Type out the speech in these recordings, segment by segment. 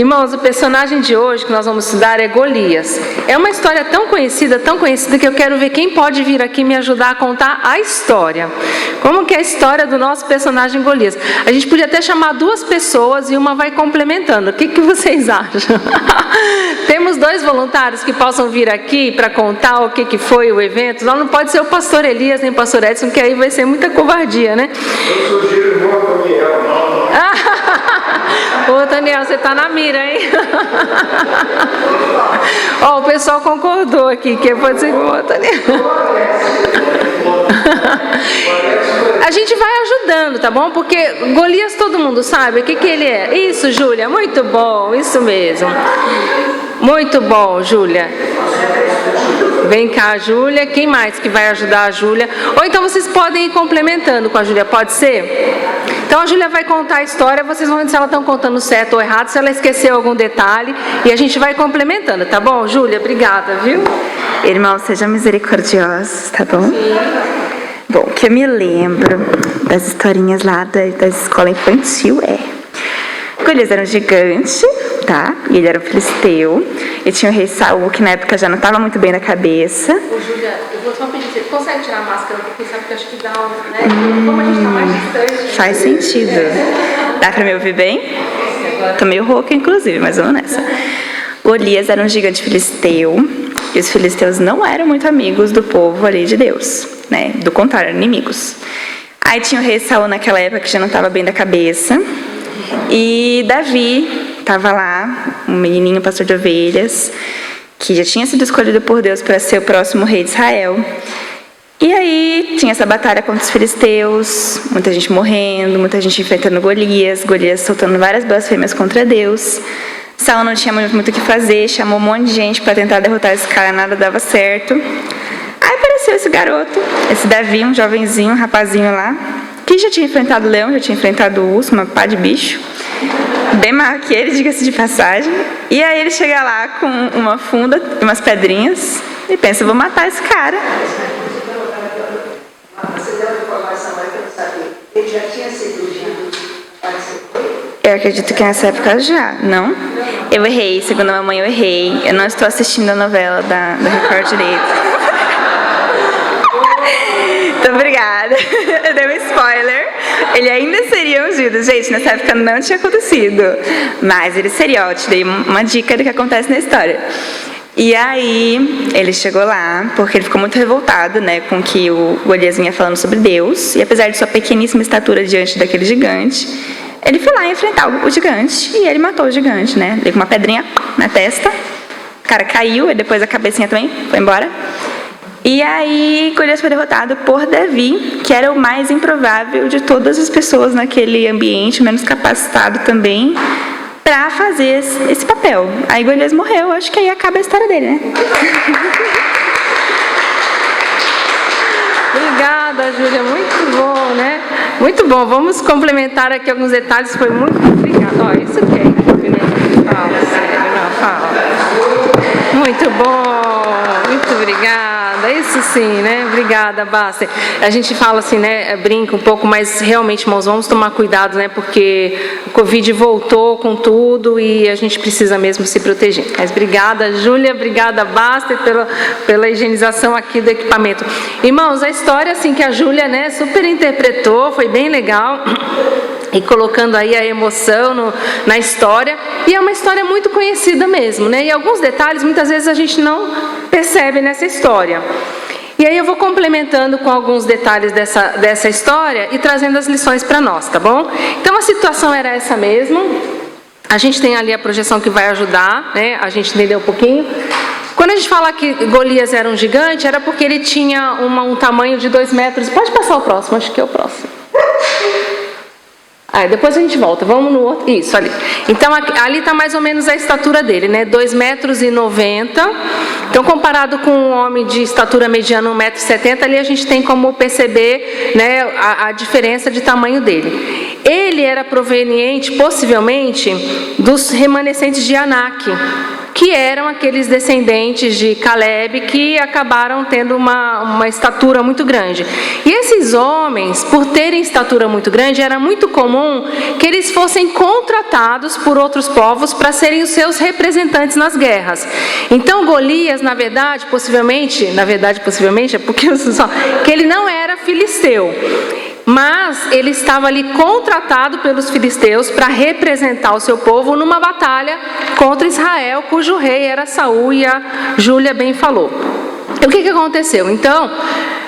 Irmãos, o personagem de hoje que nós vamos estudar é Golias. É uma história tão conhecida que eu quero ver quem pode vir aqui me ajudar a contar a história. Como que é a história do nosso personagem Golias? A gente podia até chamar duas pessoas e uma vai complementando. O que vocês acham? Temos 2 voluntários que possam vir aqui para contar o que foi o evento. Não pode ser o pastor Elias nem o pastor Edson, que aí vai ser muita covardia, né? Eu sugiro o irmão Daniel. Ô, Daniel, você tá na mira, hein? Ó, o pessoal concordou aqui, que pode ser o Daniel. A gente vai ajudando, tá bom? Porque Golias todo mundo sabe o que ele é. Isso, Júlia, muito bom, isso mesmo. Muito bom, Júlia. Vem cá, Júlia. Quem mais que vai ajudar a Júlia? Ou então vocês podem ir complementando com a Júlia, pode ser? Então a Júlia vai contar a história, vocês vão dizer se ela está contando certo ou errado, se ela esqueceu algum detalhe, e a gente vai complementando, tá bom? Júlia, obrigada, viu? Irmãos, sejam misericordiosos, tá bom? Sim. Bom, o que eu me lembro das historinhas lá da escola infantil Golias era um gigante, tá? E ele era um filisteu. E tinha o rei Saul, que na época já não estava muito bem na cabeça. Ô, Júlia, eu vou só pedir, você consegue tirar a máscara um pouquinho, sabe que eu acho que dá um, né? Como a gente está mais distante. Faz sentido. Dá pra me ouvir bem? Tô meio rouca, inclusive, mas vamos nessa. Golias era um gigante filisteu. E os filisteus não eram muito amigos do povo ali de Deus, né? Do contrário, eram inimigos. Aí tinha o rei Saul naquela época que já não estava bem da cabeça. E Davi estava lá, um menininho pastor de ovelhas, que já tinha sido escolhido por Deus para ser o próximo rei de Israel. E aí tinha essa batalha contra os filisteus, muita gente morrendo, muita gente enfrentando Golias soltando várias blasfêmias contra Deus. Saul não tinha muito o que fazer, chamou um monte de gente para tentar derrotar esse cara, nada dava certo. Aí apareceu esse garoto, esse Davi, um jovenzinho, um rapazinho lá, que já tinha enfrentado o leão, já tinha enfrentado o urso, uma pá de bicho, bem maior que ele, diga-se de passagem. E aí ele chega lá com uma funda e umas pedrinhas e pensa, vou matar esse cara. Você deu uma informação aí que eu não sabia. Ele já tinha sido ungido para ser rei? Eu acredito que nessa época já, não? Eu errei, segundo a mamãe eu errei. Eu não estou assistindo a novela da Record direito. Muito obrigada. Eu dei um spoiler. Ele ainda seria ungido. Gente, nessa época não tinha acontecido. Mas ele seria, ó, eu te dei uma dica do que acontece na história. E aí, ele chegou lá, porque ele ficou muito revoltado, né, com que o Golias vinha falando sobre Deus. E apesar de sua pequeníssima estatura diante daquele gigante, ele foi lá enfrentar o gigante. E ele matou o gigante, né? Deu com uma pedrinha na testa. O cara caiu, e depois a cabecinha também foi embora. E aí, Golias foi derrotado por Davi, que era o mais improvável de todas as pessoas naquele ambiente, menos capacitado também, para fazer esse papel. Aí Golias morreu, acho que aí acaba a história dele, né? Obrigada, Júlia, muito bom, né? Muito bom, vamos complementar aqui alguns detalhes, foi muito obrigada. Ó, isso que é incrível, né? Fala, sério, não, fala. Muito bom, muito obrigada. Isso sim, né? Obrigada, Basta. A gente fala assim, né? Brinca um pouco, mas realmente, irmãos, vamos tomar cuidado, né? Porque o Covid voltou com tudo e a gente precisa mesmo se proteger. Mas obrigada, Júlia, obrigada, Basta, pela higienização aqui do equipamento. Irmãos, a história assim que a Júlia, né, super interpretou, foi bem legal. E colocando aí a emoção na história, e é uma história muito conhecida mesmo, né? E alguns detalhes, muitas vezes a gente não percebe nessa história. E aí eu vou complementando com alguns detalhes dessa história e trazendo as lições para nós, tá bom? Então a situação era essa mesmo, a gente tem ali a projeção que vai ajudar, né? A gente entendeu um pouquinho. Quando a gente fala que Golias era um gigante, era porque ele tinha um tamanho de 2 metros. Pode passar o próximo, acho que é o próximo. Aí depois a gente volta, vamos no outro, isso ali. Então ali está mais ou menos a estatura dele, né? 2,90 metros. Então comparado com um homem de estatura mediana, 1,70 m, ali a gente tem como perceber, né, a diferença de tamanho dele. Ele era proveniente, possivelmente, dos remanescentes de Anak, que eram aqueles descendentes de Caleb que acabaram tendo uma estatura muito grande. E esses homens, por terem estatura muito grande, era muito comum que eles fossem contratados por outros povos para serem os seus representantes nas guerras. Então Golias, na verdade, possivelmente, é porque que ele não era filisteu, mas ele estava ali contratado pelos filisteus para representar o seu povo numa batalha contra Israel, cujo rei era Saul, e a Júlia bem falou. E o que aconteceu? Então,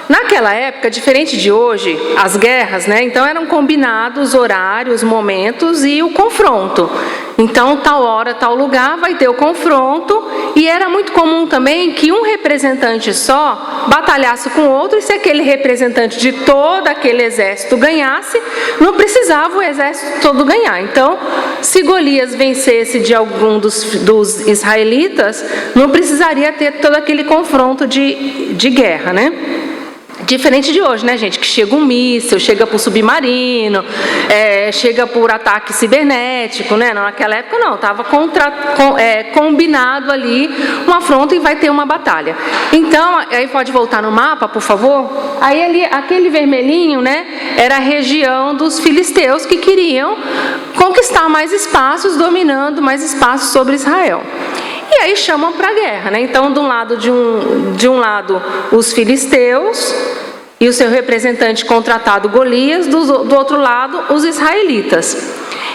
naquela época, diferente de hoje, as guerras, né? Então eram combinados horários, momentos e o confronto. Então, tal hora, tal lugar, vai ter o confronto. E era muito comum também que um representante só batalhasse com outro, e se aquele representante de todo aquele exército ganhasse, não precisava o exército todo ganhar. Então, se Golias vencesse de algum dos israelitas, não precisaria ter todo aquele confronto de guerra, né? Diferente de hoje, né, gente? Que chega um míssil, chega por submarino, chega por ataque cibernético, né? Naquela época não, estava combinado ali um afronto e vai ter uma batalha. Então, aí pode voltar no mapa, por favor? Aí ali, aquele vermelhinho, né, era a região dos filisteus que queriam conquistar mais espaços, dominando mais espaços sobre Israel. E aí chamam para a guerra, né? Então, de um lado, os filisteus e o seu representante contratado Golias, do outro lado, os israelitas.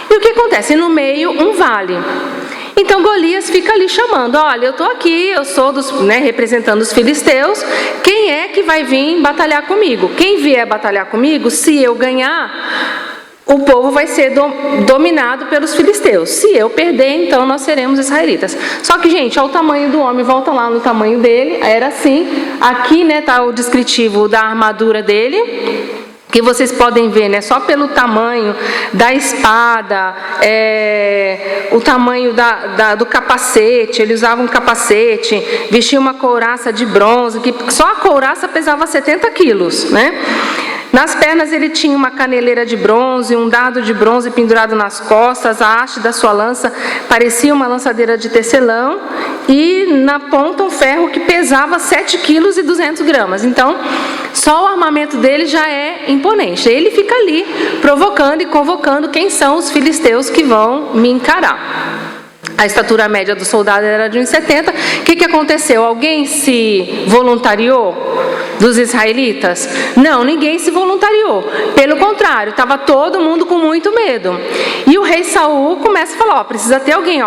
E o que acontece? No meio, um vale. Então Golias fica ali chamando: olha, eu estou aqui, eu sou representando os filisteus, quem é que vai vir batalhar comigo? Quem vier batalhar comigo, se eu ganhar, o povo vai ser dominado pelos filisteus. Se eu perder, então nós seremos israelitas. Só que, gente, olha o tamanho do homem, volta lá no tamanho dele, era assim. Aqui, né, tá o descritivo da armadura dele, que vocês podem ver, né, só pelo tamanho da espada, o tamanho do capacete. Ele usava um capacete, vestia uma couraça de bronze, que só a couraça pesava 70 quilos, né? Nas pernas ele tinha uma caneleira de bronze, um dardo de bronze pendurado nas costas, a haste da sua lança parecia uma lançadeira de tecelão, e na ponta um ferro que pesava 7,2 kg. Então, só o armamento dele já é imponente. Ele fica ali provocando e convocando quem são os filisteus que vão me encarar. A estatura média do soldado era de 1,70. O que aconteceu? Alguém se voluntariou dos israelitas? Não, ninguém se voluntariou. Pelo contrário, estava todo mundo com muito medo. E o rei Saul começa a falar: precisa ter alguém,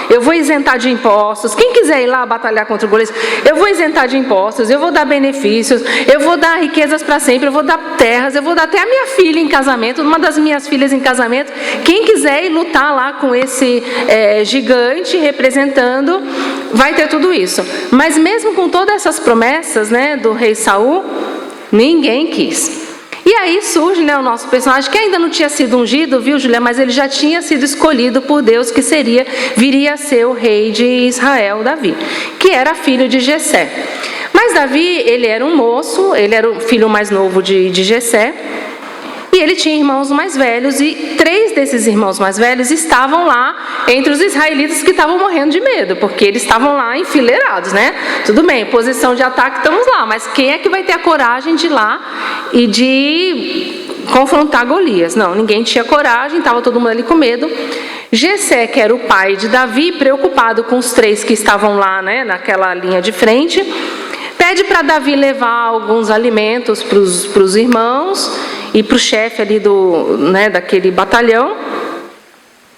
eu vou isentar de impostos. Quem quiser ir lá batalhar contra o Golias, eu vou isentar de impostos, eu vou dar benefícios, eu vou dar riquezas para sempre, eu vou dar terras, eu vou dar até a minha filha em casamento, uma das minhas filhas em casamento. Quem quiser ir lutar lá com esse gigante representando, vai ter tudo isso. Mas mesmo com todas essas promessas, né, do rei Saul, ninguém quis. E aí surge, né, o nosso personagem, que ainda não tinha sido ungido, viu, Julia? Mas ele já tinha sido escolhido por Deus, que viria a ser o rei de Israel, Davi, que era filho de Jessé. Mas Davi, ele era um moço, ele era o filho mais novo de Jessé. E ele tinha irmãos mais velhos, e 3 desses irmãos mais velhos estavam lá entre os israelitas que estavam morrendo de medo, porque eles estavam lá enfileirados, né? Tudo bem, posição de ataque, estamos lá, mas quem é que vai ter a coragem de ir lá e de confrontar Golias? Não, ninguém tinha coragem, estava todo mundo ali com medo. Jessé, que era o pai de Davi, preocupado com os 3 que estavam lá, né, naquela linha de frente, pede para Davi levar alguns alimentos para os irmãos e para o chefe ali daquele batalhão,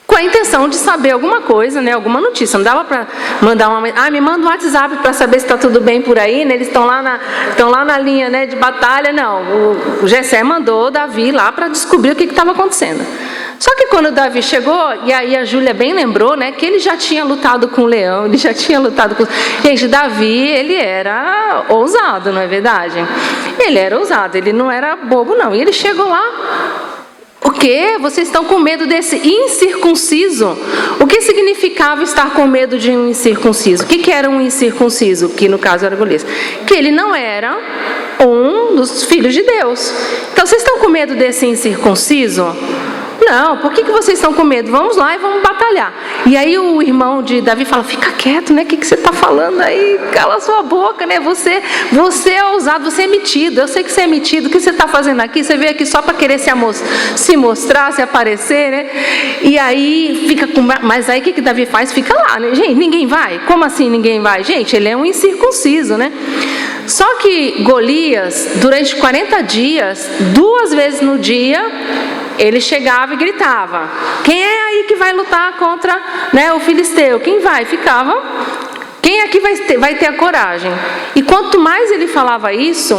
com a intenção de saber alguma coisa, né, alguma notícia. Não dava para mandar me manda um WhatsApp para saber se está tudo bem por aí, né, eles estão lá na linha, né, de batalha. Não, o Jessé mandou Davi lá para descobrir o que estava acontecendo. Só que quando Davi chegou, e aí a Júlia bem lembrou, né, que ele já tinha lutado com o leão, ele já tinha lutado com... Gente, Davi, ele era ousado, não é verdade? Ele era ousado, ele não era bobo, não. E ele chegou lá: o quê? Vocês estão com medo desse incircunciso? O que significava estar com medo de um incircunciso? O que era um incircunciso? Que no caso era Golias. Que ele não era um dos filhos de Deus. Então, vocês estão com medo desse incircunciso? Não, por que vocês estão com medo? Vamos lá e vamos batalhar. E aí o irmão de Davi fala, fica quieto, né? O que você está falando aí? Cala sua boca, né? Você é ousado, você é metido. Eu sei que você é metido. O que você está fazendo aqui? Você veio aqui só para querer se mostrar, se aparecer, né? E aí fica com... Mas aí o que Davi faz? Fica lá, né? Gente, ninguém vai? Como assim ninguém vai? Gente, ele é um incircunciso, né? Só que Golias, durante 40 dias, 2 vezes no dia, ele chegava e gritava, quem é aí que vai lutar contra, né, o filisteu? Quem vai? Ficava, quem aqui vai ter a coragem? E quanto mais ele falava isso,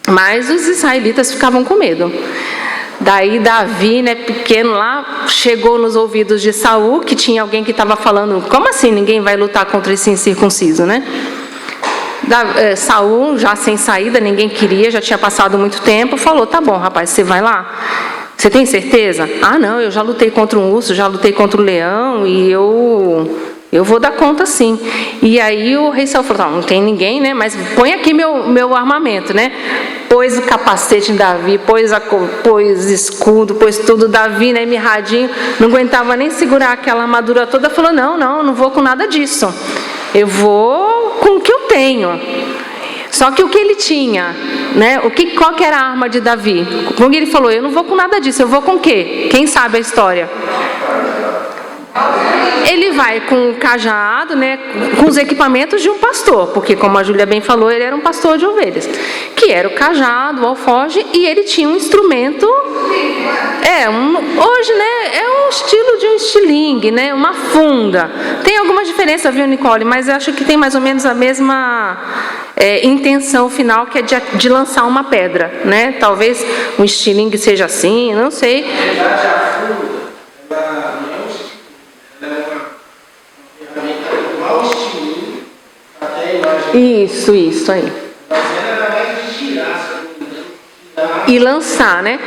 mais os israelitas ficavam com medo. Daí Davi, né, pequeno lá, chegou nos ouvidos de Saul, que tinha alguém que estava falando, como assim ninguém vai lutar contra esse incircunciso, né? Saul, já sem saída, ninguém queria, já tinha passado muito tempo, falou, tá bom, rapaz, você vai lá? Você tem certeza? Ah, não, eu já lutei contra um urso, já lutei contra um leão e eu vou dar conta sim. E aí o rei Saul falou, não tem ninguém, né? Mas põe aqui meu armamento, né? Pôs o capacete em Davi, pôs escudo, pôs tudo. Davi, né, mirradinho, não aguentava nem segurar aquela armadura toda. Falou, não vou com nada disso. Eu vou com o que eu tenho. Só que o que ele tinha, né? Qual que era a arma de Davi? Como ele falou, eu não vou com nada disso, eu vou com o quê? Quem sabe a história? Ele vai com o cajado, né, com os equipamentos de um pastor, porque como a Júlia bem falou, ele era um pastor de ovelhas, que era o cajado, o alforje, e ele tinha um instrumento, hoje, né, é um estilo de um estilingue, né, uma funda. Tem alguma diferença, viu, Nicole? Mas eu acho que tem mais ou menos a mesma intenção final, que é de lançar uma pedra, né? Talvez um estilingue seja assim, não sei. Isso aí. E lançar, né?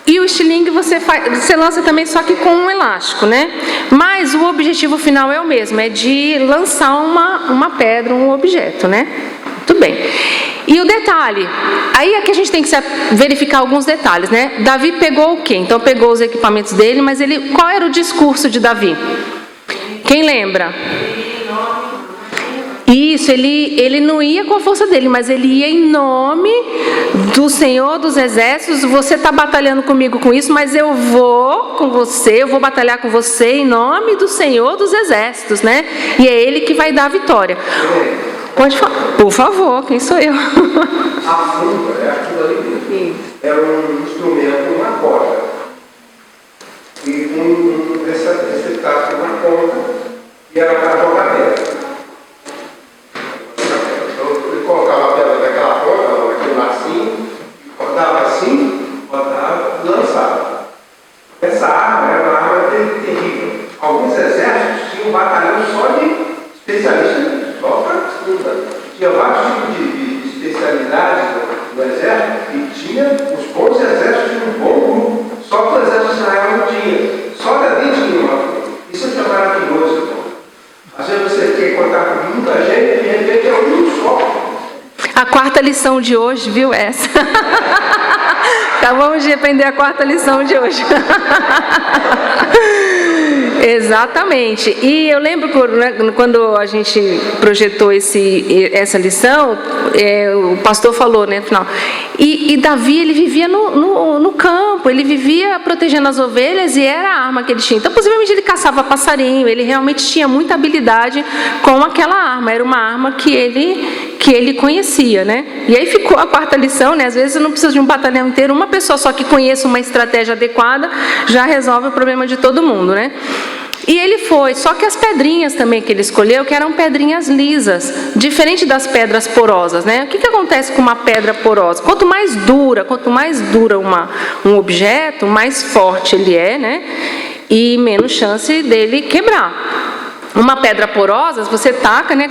E o estilingue você lança também, só que com um elástico, né? Mas o objetivo final é o mesmo, é de lançar uma pedra, um objeto, né? Muito bem. E o detalhe, aí é que a gente tem que verificar alguns detalhes, né? Davi pegou o quê? Então pegou os equipamentos dele, mas qual era o discurso de Davi? Quem lembra? Isso, ele não ia com a força dele, mas ele ia em nome do Senhor dos Exércitos. Você está batalhando comigo com isso, mas eu vou com você, eu vou batalhar com você em nome do Senhor dos Exércitos, né? E é ele que vai dar a vitória. Pode falar, por favor, quem sou eu? A funda é aquilo ali. É um instrumento, uma corda. E um receptáculo na ponta, e era para jogar pedra. Colocava a pedra naquela ponta, naquele lacinho, rodava assim, rodava e lançava. Essa arma era uma arma terrível. Alguns exércitos tinham um batalhão só de especialistas, só para escuta. Tinha vários tipos de especialidades no exército e tinha os bons exércitos de um bom grupo. Só que o exército de Israel não tinha. Só Davi tinha uma coisa. Isso é maravilhoso, irmão. Às vezes você quer contar com muita gente e de repente é um só. A quarta lição de hoje, viu essa? Acabamos de aprender a quarta lição de hoje. Exatamente. E eu lembro quando a gente projetou essa lição, o pastor falou, né, no final. E Davi, ele vivia no campo, ele vivia protegendo as ovelhas e era a arma que ele tinha. Então, possivelmente ele caçava passarinho, ele realmente tinha muita habilidade com aquela arma. Era uma arma que ele conhecia, né? E aí ficou a quarta lição, né? Às vezes você não precisa de um batalhão inteiro, uma pessoa só que conheça uma estratégia adequada já resolve o problema de todo mundo, né? E ele foi, só que as pedrinhas também que ele escolheu, que eram pedrinhas lisas, diferente das pedras porosas, né? O que acontece com uma pedra porosa? Quanto mais dura um objeto, mais forte ele é, né? E menos chance dele quebrar. Uma pedra porosa, você taca, né?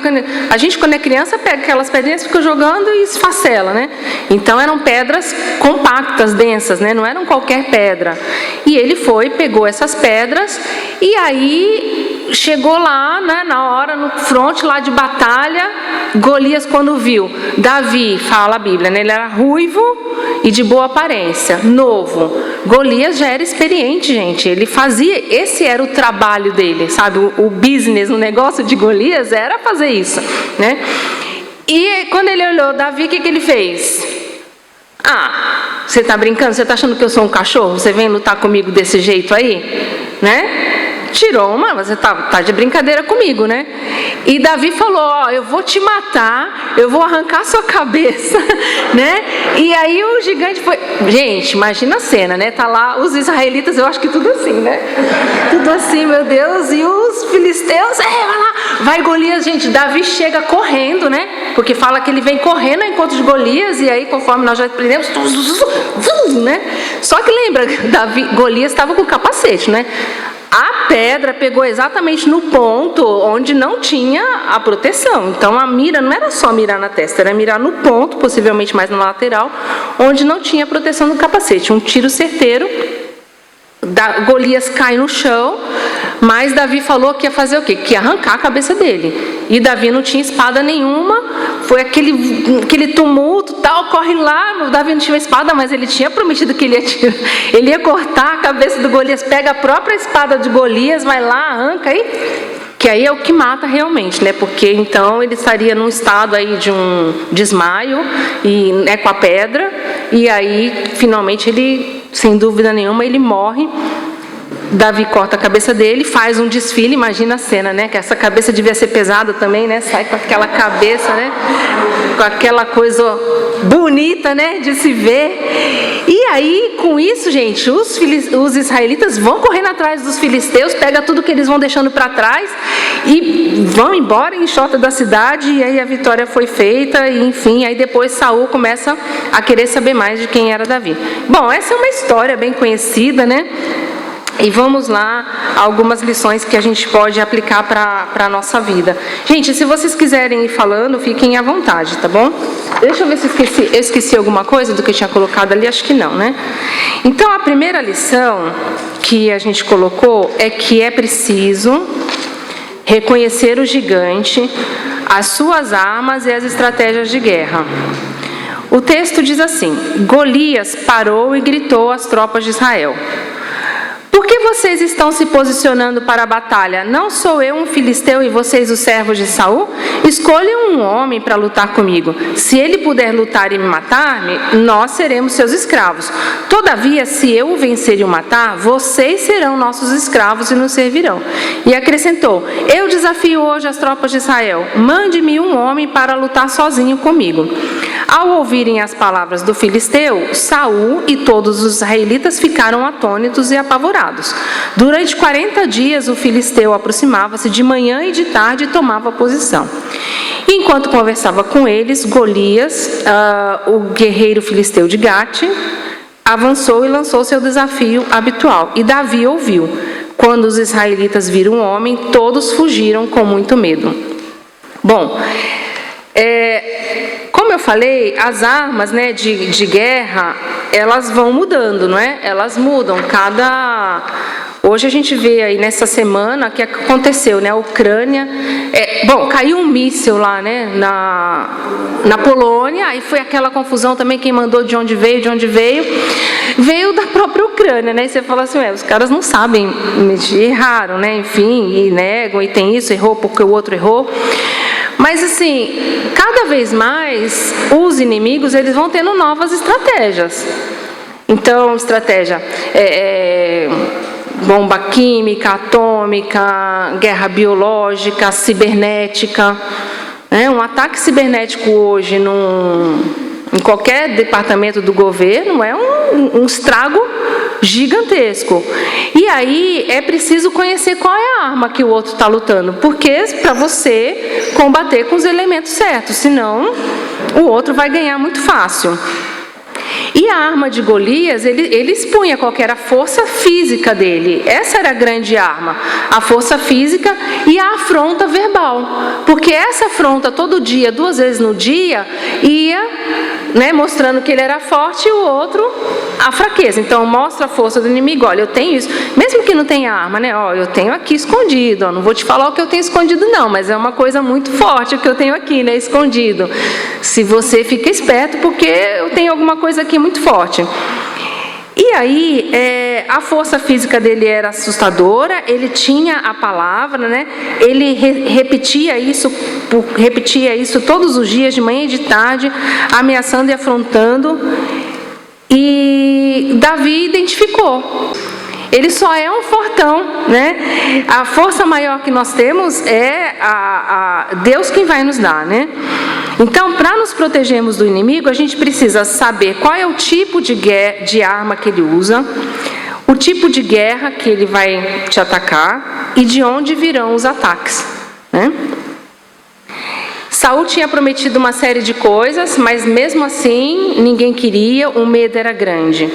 A gente, quando é criança, pega aquelas pedrinhas, fica jogando e esfacela, né? Então, eram pedras compactas, densas, né? Não eram qualquer pedra. E ele pegou essas pedras, e aí chegou lá, né, na hora, no fronte lá de batalha, Golias, quando viu Davi, fala a Bíblia, né? Ele era ruivo e de boa aparência, novo. Golias já era experiente, gente. Ele fazia, esse era o trabalho dele, sabe? O business, o negócio de Golias era fazer isso, né? E quando ele olhou Davi, o que ele fez? Ah, você tá brincando? Você tá achando que eu sou um cachorro? Você vem lutar comigo desse jeito aí? Né? Tirou uma, você tá de brincadeira comigo, né? E Davi falou, ó, eu vou te matar, eu vou arrancar sua cabeça, né? E aí o gigante foi... Gente, imagina a cena, né? Tá lá os israelitas, eu acho que tudo assim, né? Tudo assim, meu Deus, e os filisteus, vai lá, vai Golias, gente, Davi chega correndo, né? Porque fala que ele vem correndo ao encontro de Golias, e aí, conforme nós já aprendemos, né? Só que lembra, Golias estava com o capacete, né? A pedra pegou exatamente no ponto onde não tinha a proteção. Então a mira não era só mirar na testa, era mirar no ponto, possivelmente mais na lateral, onde não tinha a proteção do capacete. Um tiro certeiro, Golias cai no chão, mas Davi falou que ia fazer o quê? Que ia arrancar a cabeça dele. E Davi não tinha espada nenhuma, foi aquele tumulto, tal, corre lá, o Davi não tinha espada, mas ele tinha prometido que ele ia cortar a cabeça do Golias, pega a própria espada de Golias, vai lá, arranca aí, que aí é o que mata realmente, né? Porque então ele estaria num estado aí de um desmaio, e, né, com a pedra, e aí finalmente ele, sem dúvida nenhuma, ele morre. Davi corta a cabeça dele, faz um desfile, imagina a cena, né? Que essa cabeça devia ser pesada também, né? Sai com aquela cabeça, né? Com aquela coisa bonita, né? De se ver. E aí, com isso, gente, os israelitas vão correndo atrás dos filisteus, pega tudo que eles vão deixando para trás e vão embora em chota da cidade, e aí a vitória foi feita, e enfim, aí depois Saul começa a querer saber mais de quem era Davi. Bom, essa é uma história bem conhecida, né? E vamos lá, algumas lições que a gente pode aplicar para a nossa vida. Gente, se vocês quiserem ir falando, fiquem à vontade, tá bom? Deixa eu ver se eu esqueci alguma coisa do que eu tinha colocado ali, acho que não, né? Então, a primeira lição que a gente colocou é que é preciso reconhecer o gigante, as suas armas e as estratégias de guerra. O texto diz assim: Golias parou e gritou às tropas de Israel: por que vocês estão se posicionando para a batalha? Não sou eu um filisteu e vocês os servos de Saul? Escolham um homem para lutar comigo. Se ele puder lutar e me matar-me, nós seremos seus escravos. Todavia, se eu o vencer e o matar, vocês serão nossos escravos e nos servirão. E acrescentou: eu desafio hoje as tropas de Israel. Mande-me um homem para lutar sozinho comigo. Ao ouvirem as palavras do filisteu, Saul e todos os israelitas ficaram atônitos e apavorados. Durante 40 dias, o filisteu aproximava-se de manhã e de tarde e tomava posição. Enquanto conversava com eles, Golias, o guerreiro filisteu de Gate, avançou e lançou seu desafio habitual. E Davi ouviu. Quando os israelitas viram o homem, todos fugiram com muito medo. Bom, como eu falei, as armas, né, de guerra, elas vão mudando, não é? Elas mudam. Hoje a gente vê aí nessa semana o que aconteceu, né? A Ucrânia, caiu um míssil lá, né? Na Polônia, aí foi aquela confusão também, quem mandou, de onde veio. Veio da própria Ucrânia, né? E você fala assim, os caras não sabem medir, erraram, né? Enfim, e negam, e tem isso, errou porque o outro errou. Mas assim, cada vez mais os inimigos, eles vão tendo novas estratégias. Então, estratégia bomba química, atômica, guerra biológica, cibernética. Um ataque cibernético hoje em qualquer departamento do governo é um estrago gigantesco. E aí é preciso conhecer qual é a arma que o outro está lutando, porque para você combater com os elementos certos, senão o outro vai ganhar muito fácil. E a arma de Golias, ele expunha qual que era a força física dele. Essa era a grande arma, a força física e a afronta verbal. Porque essa afronta todo dia, 2 vezes no dia, ia, né, mostrando que ele era forte e o outro a fraqueza. Então, mostra a força do inimigo. Olha, eu tenho isso. Mesmo que não tenha arma, né? Ó, eu tenho aqui escondido. Ó, não vou te falar o que eu tenho escondido, não. Mas é uma coisa muito forte o que eu tenho aqui, né? Escondido. Se você fica esperto, porque eu tenho alguma coisa aqui muito forte. E aí, a força física dele era assustadora, ele tinha a palavra, né? Ele repetia isso todos os dias, de manhã e de tarde, ameaçando e afrontando. E Davi identificou. Ele só é um fortão, né? A força maior que nós temos é Deus quem vai nos dar, né? Então, para nos protegermos do inimigo, a gente precisa saber qual é o tipo de arma que ele usa, o tipo de guerra que ele vai te atacar e de onde virão os ataques, né? Saul tinha prometido uma série de coisas, mas mesmo assim ninguém queria, o medo era grande.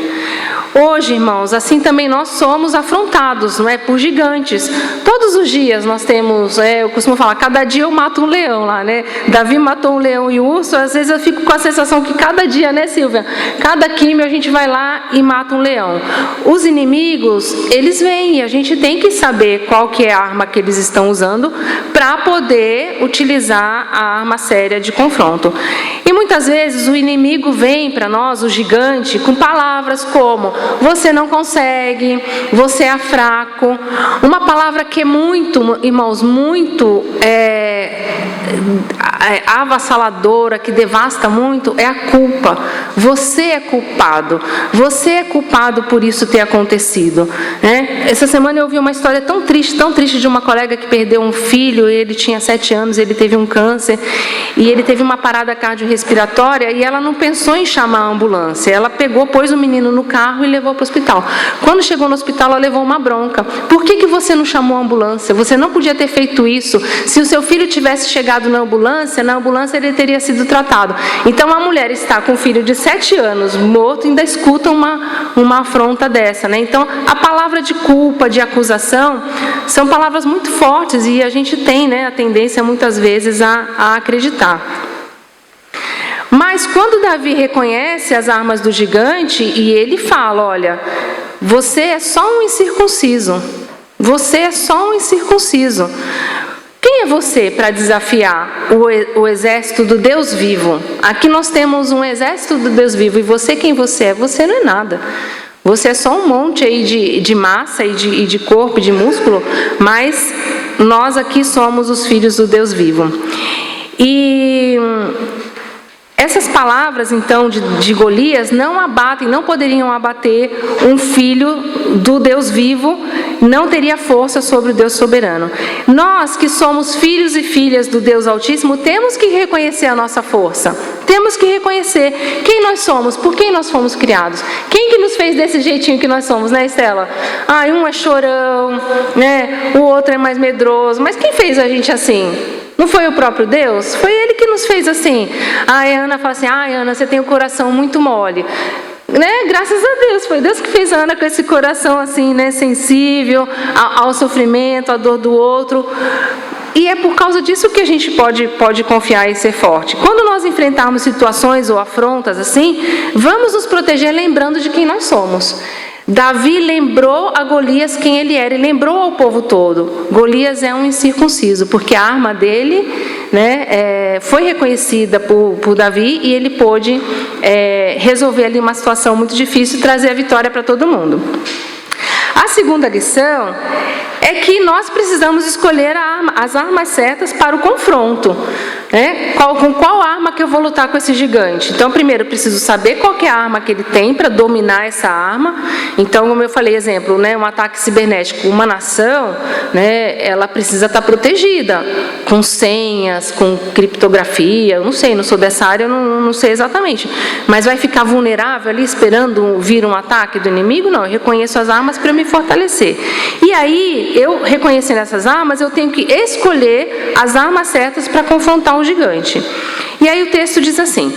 Hoje, irmãos, assim também nós somos afrontados, não é, por gigantes. Todos os dias nós temos, eu costumo falar, cada dia eu mato um leão lá, né? Davi matou um leão e um urso, às vezes eu fico com a sensação que cada dia, né, Silvia? Cada químio a gente vai lá e mata um leão. Os inimigos, eles vêm e a gente tem que saber qual que é a arma que eles estão usando para poder utilizar a arma séria de confronto. E muitas vezes o inimigo vem para nós, o gigante, com palavras como: você não consegue, você é fraco. Uma palavra que é muito, irmãos, muito avassaladora, que devasta muito, é a culpa. Você é culpado. Você é culpado por isso ter acontecido, né? Essa semana eu ouvi uma história tão triste de uma colega que perdeu um filho. Ele tinha 7 anos, ele teve um câncer e ele teve uma parada cardiorrespiratória e ela não pensou em chamar a ambulância. Ela pegou, pôs o menino no carro e levou para o hospital. Quando chegou no hospital, ela levou uma bronca. Por que você não chamou a ambulância? Você não podia ter feito isso. Se o seu filho tivesse chegado na ambulância ele teria sido tratado. Então a mulher está com um filho de 7 anos morto e ainda escuta uma afronta dessa, né? Então a palavra de culpa, de acusação, são palavras muito fortes e a gente tem, né, a tendência muitas vezes a acreditar. Mas quando Davi reconhece as armas do gigante e ele fala: olha, você é só um incircunciso. Você é só um incircunciso. Quem é você para desafiar o exército do Deus vivo? Aqui nós temos um exército do Deus vivo. E você, quem você é? Você não é nada. Você é só um monte aí de massa e de corpo e de músculo. Mas nós aqui somos os filhos do Deus vivo. E essas palavras, então, de Golias não abatem, não poderiam abater um filho do Deus vivo, não teria força sobre o Deus soberano. Nós que somos filhos e filhas do Deus Altíssimo, temos que reconhecer a nossa força. Temos que reconhecer quem nós somos, por quem nós fomos criados. Quem que nos fez desse jeitinho que nós somos, né, Estela? Um é chorão, né? O outro é mais medroso. Mas quem fez a gente assim? Não foi o próprio Deus? Foi Ele que nos fez assim. A Ana fala assim: Ana, você tem um coração muito mole. Né? Graças a Deus, foi Deus que fez a Ana com esse coração assim, né, sensível ao sofrimento, à dor do outro. E é por causa disso que a gente pode confiar e ser forte. Quando nós enfrentarmos situações ou afrontas assim, vamos nos proteger lembrando de quem nós somos. Davi lembrou a Golias quem ele era, e lembrou ao povo todo: Golias é um incircunciso, porque a arma dele, né, foi reconhecida por Davi e ele pôde resolver ali uma situação muito difícil e trazer a vitória para todo mundo. A segunda lição é que nós precisamos escolher as armas certas para o confronto, né? Com qual arma que eu vou lutar com esse gigante? Então, primeiro, eu preciso saber qual que é a arma que ele tem para dominar essa arma. Então, como eu falei, exemplo, né, um ataque cibernético, uma nação, né, ela precisa estar protegida, com senhas, com criptografia. Eu não sei, não sou dessa área, eu não sei exatamente. Mas vai ficar vulnerável ali esperando vir um ataque do inimigo? Não, eu reconheço as armas para me fortalecer. E aí, eu reconhecendo essas armas, eu tenho que escolher as armas certas para confrontar um gigante. E aí o texto diz assim: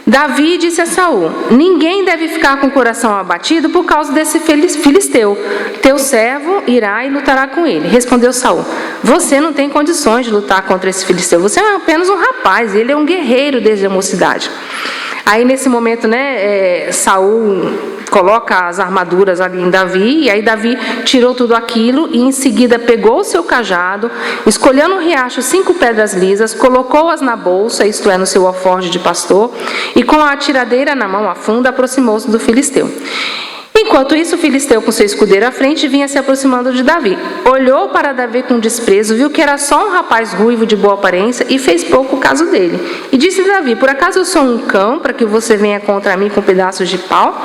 Davi disse a Saul: ninguém deve ficar com o coração abatido por causa desse filisteu. Teu servo irá e lutará com ele. Respondeu Saul: você não tem condições de lutar contra esse filisteu. Você é apenas um rapaz, ele é um guerreiro desde a mocidade. Aí nesse momento, né, Saul coloca as armaduras ali em Davi, e aí Davi tirou tudo aquilo e em seguida pegou o seu cajado, escolheu no riacho 5 pedras lisas, colocou-as na bolsa, isto é, no seu alforje de pastor, e com a tiradeira na mão, a funda, aproximou-se do filisteu. Enquanto isso, o filisteu, com seu escudeiro à frente, vinha se aproximando de Davi. Olhou para Davi com desprezo, viu que era só um rapaz ruivo de boa aparência e fez pouco caso dele. E disse a Davi: por acaso eu sou um cão para que você venha contra mim com pedaços de pau?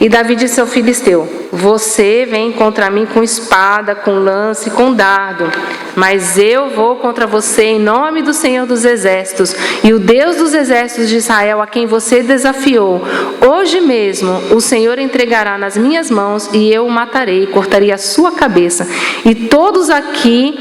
E Davi disse ao filisteu: você vem contra mim com espada, com lance, com dardo, mas eu vou contra você em nome do Senhor dos Exércitos, e o Deus dos Exércitos de Israel, a quem você desafiou. Hoje mesmo o Senhor entregará nas minhas mãos, e eu o matarei, cortarei a sua cabeça. E todos aqui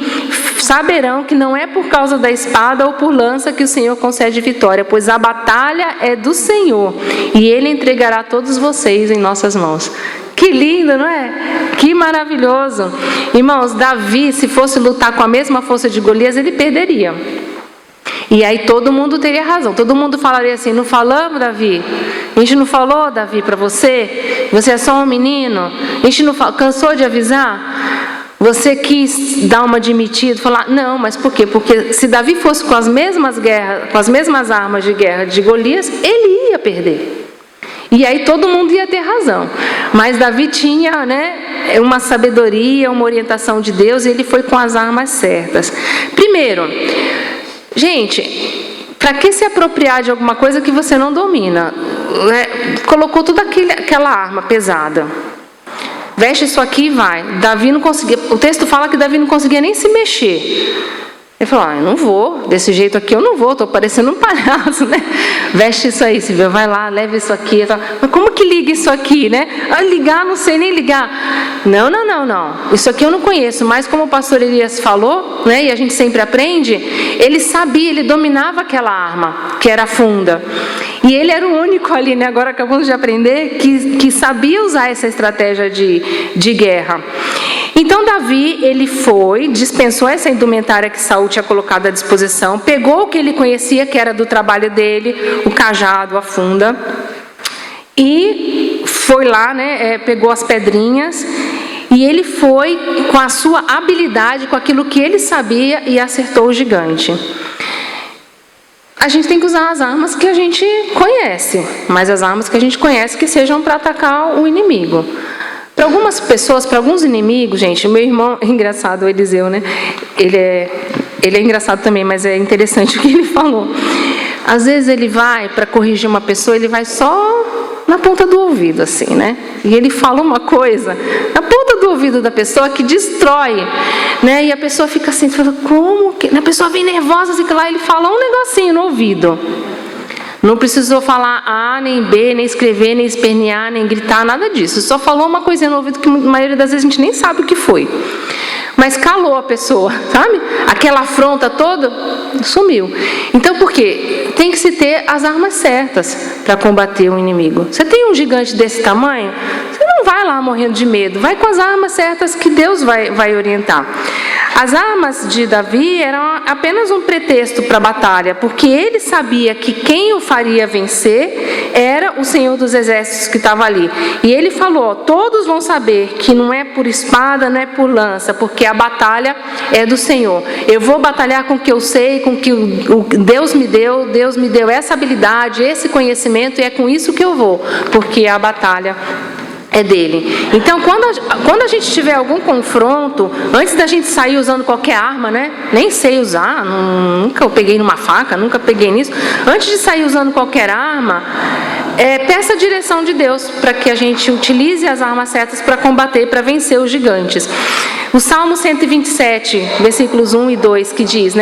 saberão que não é por causa da espada ou por lança que o Senhor concede vitória, pois a batalha é do Senhor, e Ele entregará todos vocês em nossas mãos. Que lindo, não é? Que maravilhoso. Irmãos, Davi, se fosse lutar com a mesma força de Golias, ele perderia. E aí todo mundo teria razão. Todo mundo falaria assim: não falamos, Davi? A gente não falou, Davi, para você? Você é só um menino? A gente não cansou de avisar? Você quis dar uma admitida, falar, não, mas por quê? Porque se Davi fosse com as mesmas armas de guerra de Golias, ele ia perder. E aí todo mundo ia ter razão. Mas Davi tinha, uma sabedoria, uma orientação de Deus, e ele foi com as armas certas. Primeiro, gente, para que se apropriar de alguma coisa que você não domina? Colocou toda aquela arma pesada. Veste isso aqui e vai. Davi não conseguia. O texto fala que Davi não conseguia nem se mexer. Ele falou: eu não vou, desse jeito aqui eu não vou, estou parecendo um palhaço, né? Veste isso aí, Silvia, vai lá, leva isso aqui. Mas como que liga isso aqui, né? Ligar, não sei nem ligar. Não. Isso aqui eu não conheço, mas como o pastor Elias falou, e a gente sempre aprende, ele sabia, ele dominava aquela arma, que era a funda. E ele era o único ali, agora acabamos de aprender, que sabia usar essa estratégia de guerra. Então Davi, ele foi, dispensou essa indumentária que Saul tinha colocado à disposição, pegou o que ele conhecia, que era do trabalho dele, o cajado, a funda, e foi lá, pegou as pedrinhas, e ele foi com a sua habilidade, com aquilo que ele sabia, e acertou o gigante. A gente tem que usar as armas que a gente conhece, mas as armas que a gente conhece que sejam para atacar o inimigo. Para algumas pessoas, para alguns inimigos, gente, o meu irmão, engraçado, o Eliseu, ele é engraçado também, mas é interessante o que ele falou. Às vezes ele vai, para corrigir uma pessoa, ele vai só na ponta do ouvido, assim, E ele fala uma coisa na ponta do ouvido da pessoa que destrói, E a pessoa fica assim, como que... A pessoa vem nervosa, assim, que lá ele fala um negocinho no ouvido. Não precisou falar A, nem B, nem escrever, nem espernear, nem gritar, nada disso. Só falou uma coisinha no ouvido que a maioria das vezes a gente nem sabe o que foi. Mas calou a pessoa, sabe? Aquela afronta toda, sumiu. Então, por quê? Tem que se ter as armas certas para combater o inimigo. Você tem um gigante desse tamanho, você não vai lá morrendo de medo. Vai com as armas certas que Deus vai orientar. As armas de Davi eram apenas um pretexto para a batalha, porque ele sabia que quem o faria vencer era o Senhor dos Exércitos que estava ali. E ele falou, todos vão saber que não é por espada, não é por lança, porque a batalha é do Senhor. Eu vou batalhar com o que eu sei, com o que Deus me deu essa habilidade, esse conhecimento, e é com isso que eu vou, porque a batalha é dele. Então, quando a gente tiver algum confronto, antes da gente sair usando qualquer arma, nem sei usar, nunca eu peguei numa faca, nunca peguei nisso. Antes de sair usando qualquer arma, peça a direção de Deus para que a gente utilize as armas certas para combater, para vencer os gigantes. O Salmo 127, versículos 1 e 2, que diz,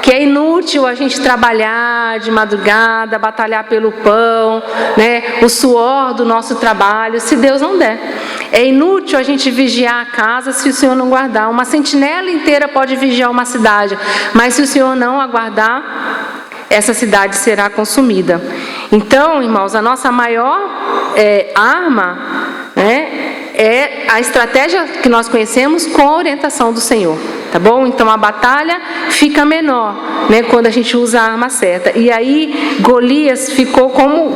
que é inútil a gente trabalhar de madrugada, batalhar pelo pão, o suor do nosso trabalho, se Deus não der. É inútil a gente vigiar a casa se o Senhor não guardar. Uma sentinela inteira pode vigiar uma cidade, mas se o Senhor não aguardar, essa cidade será consumida. Então, irmãos, a nossa maior arma, é a estratégia que nós conhecemos com a orientação do Senhor. tá bom? Então a batalha fica menor, né, quando a gente usa a arma certa. E aí Golias ficou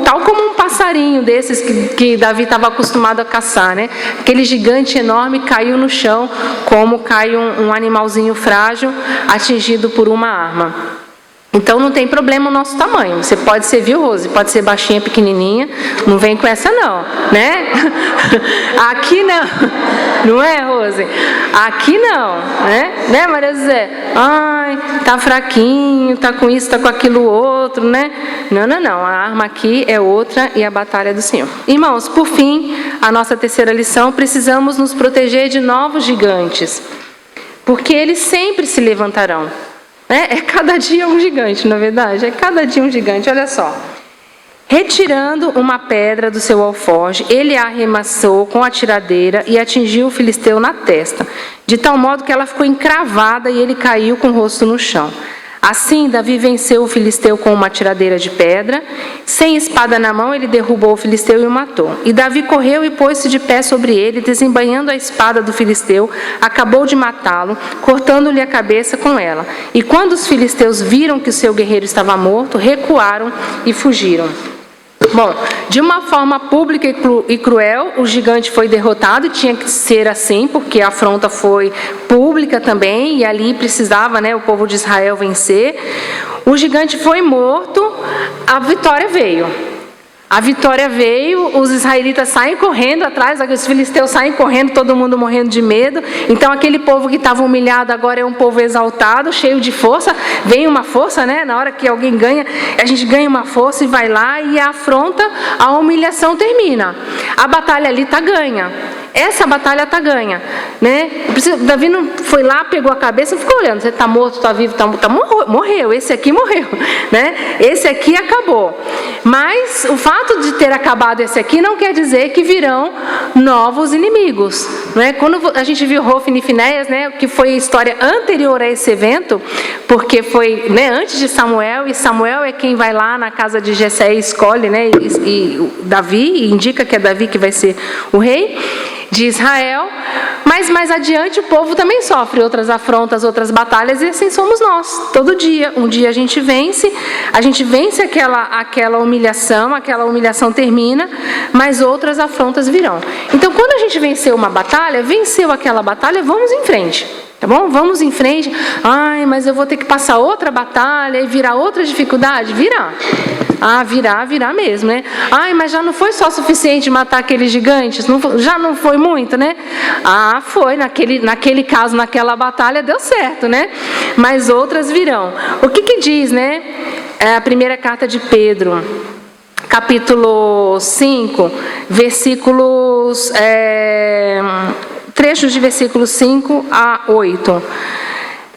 tal como um passarinho desses que Davi estava acostumado a caçar, né? Aquele gigante enorme caiu no chão, como cai um animalzinho frágil atingido por uma arma. Então não tem problema o nosso tamanho. Você pode ser, viu, Rose? Pode ser baixinha, pequenininha. Não vem com essa não, né? Aqui não. Não é, Rose? Aqui não, né, Maria José? Ai, tá fraquinho, tá com isso, tá com aquilo outro, né? Não. A arma aqui é outra e a batalha é do Senhor. Irmãos, por fim, a nossa terceira lição, precisamos nos proteger de novos gigantes, porque eles sempre se levantarão. É cada dia um gigante, na verdade. É cada dia um gigante, olha só. Retirando uma pedra do seu alforje, ele a arremessou com a tiradeira e atingiu o filisteu na testa, de tal modo que ela ficou encravada e ele caiu com o rosto no chão. Assim, Davi venceu o filisteu com uma tiradeira de pedra. Sem espada na mão, ele derrubou o filisteu e o matou. E Davi correu e pôs-se de pé sobre ele, desembainhando a espada do filisteu, acabou de matá-lo, cortando-lhe a cabeça com ela. E quando os filisteus viram que o seu guerreiro estava morto, recuaram e fugiram. Bom, de uma forma pública e cruel, o gigante foi derrotado, e tinha que ser assim, porque a afronta foi pública também, e ali precisava, né, o povo de Israel vencer. O gigante foi morto, a vitória veio. A vitória veio, os israelitas saem correndo atrás, os filisteus saem correndo, todo mundo morrendo de medo. Então aquele povo que estava humilhado agora é um povo exaltado, cheio de força. Vem uma força, né? Na hora que alguém ganha, a gente ganha uma força e vai lá e a afronta, a humilhação termina. A batalha ali está ganha. Essa batalha está ganha, né? Davi não foi lá, pegou a cabeça e ficou olhando. Você está morto, está vivo, morreu. Esse aqui morreu, né? Esse aqui acabou. Mas o fato de ter acabado esse aqui não quer dizer que virão novos inimigos, né? Quando a gente viu Hofni e Finéias, né, que foi a história anterior a esse evento, porque foi, né, antes de Samuel, e Samuel é quem vai lá na casa de Jessé e escolhe, né, e Davi, e indica que é Davi que vai ser o rei de Israel. Mas mais adiante o povo também sofre outras afrontas, outras batalhas, e assim somos nós, todo dia. Um dia a gente vence aquela humilhação termina, mas outras afrontas virão. Então quando a gente venceu uma batalha, venceu aquela batalha, vamos em frente. Tá bom? Vamos em frente. Ai, mas eu vou ter que passar outra batalha e virar outra dificuldade? Virá. Ah, virá mesmo, né? Ai, mas já não foi só suficiente matar aqueles gigantes? Já não foi muito, né? Ah, foi. Naquele caso, naquela batalha, deu certo, né? Mas outras virão. O que diz, né? A primeira carta de Pedro, capítulo 5, versículos... trechos de versículos 5 a 8.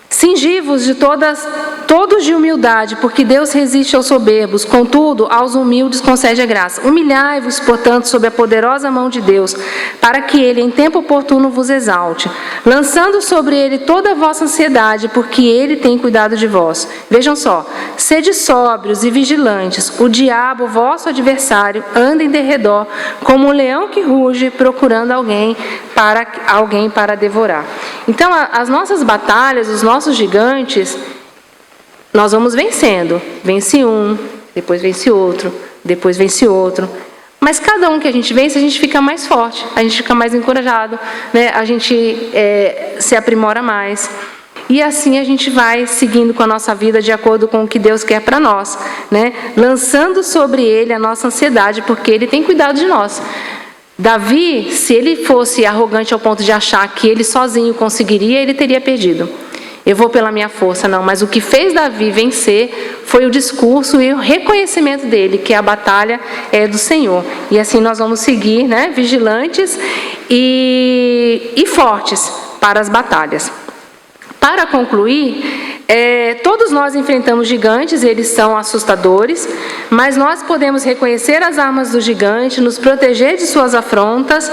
Cingi-vos todos de humildade, porque Deus resiste aos soberbos, contudo, aos humildes concede a graça. Humilhai-vos, portanto, sob a poderosa mão de Deus, para que Ele, em tempo oportuno, vos exalte, lançando sobre Ele toda a vossa ansiedade, porque Ele tem cuidado de vós. Vejam só, sede sóbrios e vigilantes, o diabo, vosso adversário, anda em derredor, como um leão que ruge, procurando alguém para devorar. Então, as nossas batalhas, os nossos gigantes, nós vamos vencendo. Vence um, depois vence outro, depois vence outro. Mas cada um que a gente vence, a gente fica mais forte, a gente fica mais encorajado, né? A gente se aprimora mais. E assim a gente vai seguindo com a nossa vida de acordo com o que Deus quer para nós, né? Lançando sobre Ele a nossa ansiedade, porque Ele tem cuidado de nós. Davi, se ele fosse arrogante ao ponto de achar que ele sozinho conseguiria, ele teria perdido. Eu vou pela minha força, não. Mas o que fez Davi vencer foi o discurso e o reconhecimento dele, que a batalha é do Senhor. E assim nós vamos seguir, né, vigilantes e fortes para as batalhas. Para concluir, todos nós enfrentamos gigantes, eles são assustadores, mas nós podemos reconhecer as armas do gigante, nos proteger de suas afrontas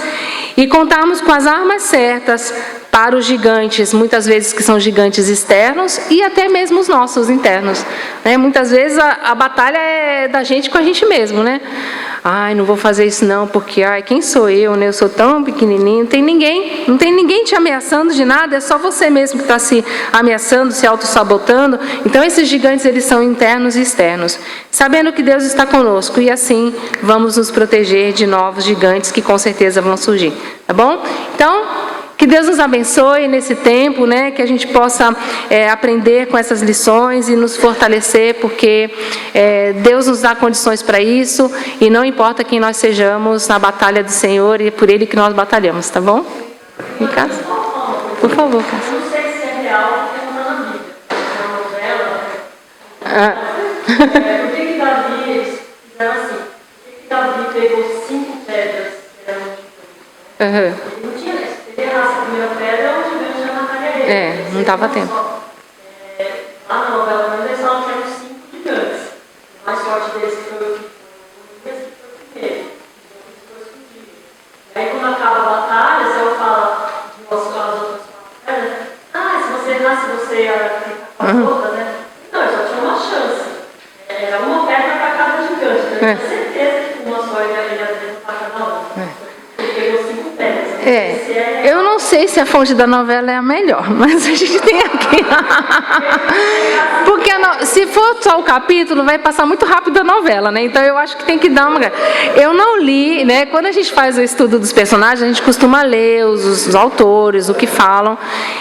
e contarmos com as armas certas para os gigantes, muitas vezes que são gigantes externos e até mesmo os nossos internos, né? Muitas vezes a batalha é da gente com a gente mesmo, né? ai, não vou fazer isso não, porque, ai, quem sou eu, né? Eu sou tão pequenininho, não tem ninguém te ameaçando de nada, é só você mesmo que está se ameaçando, se auto-sabotando. Então, esses gigantes, eles são internos e externos. Sabendo que Deus está conosco, e assim vamos nos proteger de novos gigantes que com certeza vão surgir, tá bom? Então, que Deus nos abençoe nesse tempo, né? Que a gente possa aprender com essas lições e nos fortalecer, porque Deus nos dá condições para isso, e não importa quem nós sejamos na batalha do Senhor, e é por Ele que nós batalhamos, tá bom? Ricardo? Por favor, Cássio. Não sei se é real, porque não está na Bíblia. Na novela. Por que Davi, eles fizeram assim? Por que Davi pegou 5 pedras que eram de Uhum. Ele não tinha isso. Ele errasse a primeira pedra, o gigante já mataria ele. Não estava tempo. Lá na novela, eles falam que eram 5 gigantes. O mais forte deles foi o Golias, que foi o primeiro. Depois fugiram. E aí, quando acaba a batalha, o Céu fala de as outras 4 pedras. Se você errasse, você ia ficar com as outras, né? Não, eu só tinha uma chance. Era uma pedra para cada gigante. Então, eu tinha certeza que uma só ia derrotar cada uma. Ele pegou 5 pedras. Eu não sei se a fonte da novela é a melhor, mas a gente tem aqui. Porque se for só o capítulo, vai passar muito rápido a novela, né? Então eu acho que tem que dar uma. Eu não li, né? Quando a gente faz o estudo dos personagens, a gente costuma ler os autores, o que falam.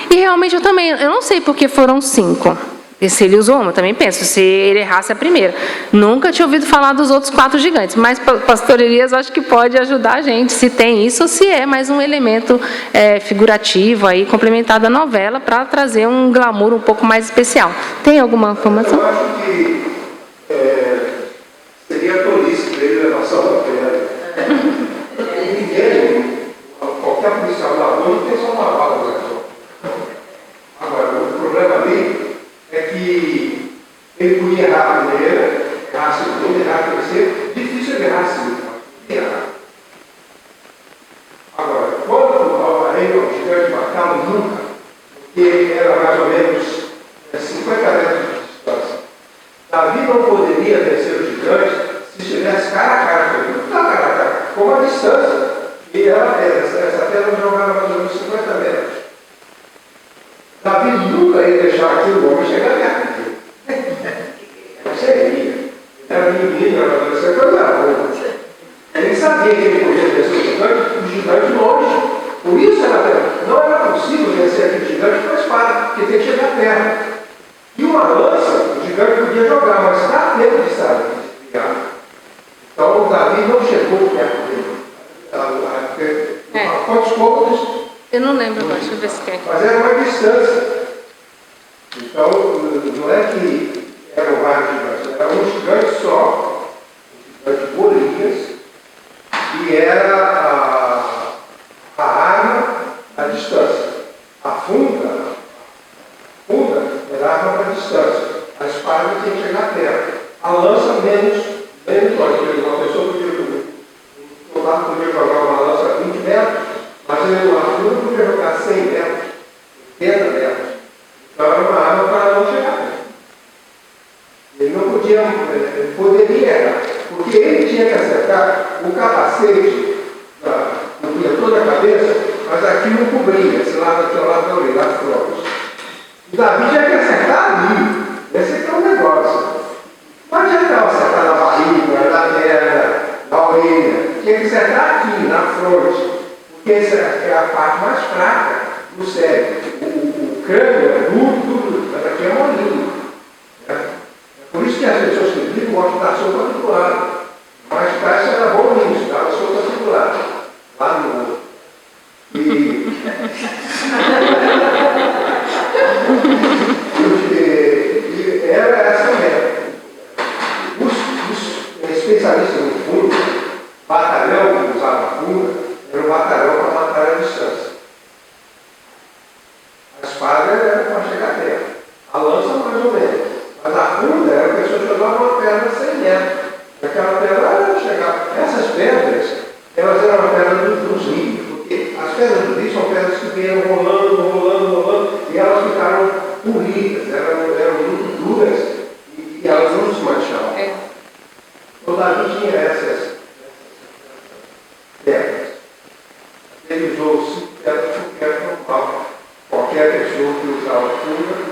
E realmente eu não sei porque foram 5. E se ele usou uma, eu também penso, se ele errasse a primeira. Nunca tinha ouvido falar dos outros 4 gigantes, mas pastor Elias acho que pode ajudar a gente, se tem isso ou se é mais um elemento figurativo aí, complementado à novela, para trazer um glamour um pouco mais especial. Tem alguma informação? Eu acho que seria tolice dele levar só uma pedra. Ninguém, qualquer policial da rua não tem só uma bala no cachorro. Agora, o problema ali é que ele podia errar a primeira, errar a segunda, errar a terceira. Difícil ele errar a segunda, mas podia errar. Agora, quando o gigante matava, nunca, porque era mais ou menos 50 metros de distância. Davi não poderia vencer o gigante se estivesse cara a cara com ele. Não está cara a cara, com uma distância. E essa pedra jogava mais ou menos 50 metros. Davi nunca ia deixar aquele homem chegar perto dele. Não seria. Era menino, era adolescente, coisa boa. Ele sabia que ele podia vencer o gigante longe. Por isso não era possível vencer aquele gigante com a espada, porque tem que chegar perto. E uma lança, o gigante podia jogar, mas está dentro de saber. Então, Davi não chegou perto dele. Quantos cômodos? Eu não lembro agora, deixa eu ver se tem. Mas era uma distância. Então, não é que eram vários gigantes, era um gigante só, um gigante Golias, e era a arma à distância. A funda era a arma para a distância. A espada tinha que chegar perto. A lança menos longe. Uma pessoa podia jogar uma lança a 20 metros, mas a funda podia jogar 100 metros, 80 metros. Então era uma arma para não chegar perto. Ele não podia, ele poderia errar, porque ele tinha que acertar o capacete, cobria toda a cabeça, mas aqui não cobria, esse lado aqui ao lado da orelha, as próprias. E Davi tinha que acertar ali. Esse aqui é um negócio. Não adianta acertar na barriga, na perna, na orelha. Tinha que acertar aqui, na fronte. Porque essa é a parte mais fraca do cérebro. O crânio é duro, mas aqui é molinho. É por isso que as pessoas que vivem gostam de dar sopa do lado. Mas parece que era bom nisso, dava sopa do lado. Lá no outro. E era essa meta. Os especialistas no fundo, batalhão que usava funda, era um batalhão para matar a distância. A espada era para chegar perto. A lança mais ou menos. Mas a funda era a pessoa que jogava uma pedra 100 metros. Aquela pedra era chegar. Essas pedras, elas eram a pedra dos rios, porque as pedras do rio são pedras que vieram rolando, e elas ficaram polidas, eram muito duras, e elas não se manchavam. Então Davi tinha essas usou 5 pedras por pedra normal. Qualquer pessoa que usava cura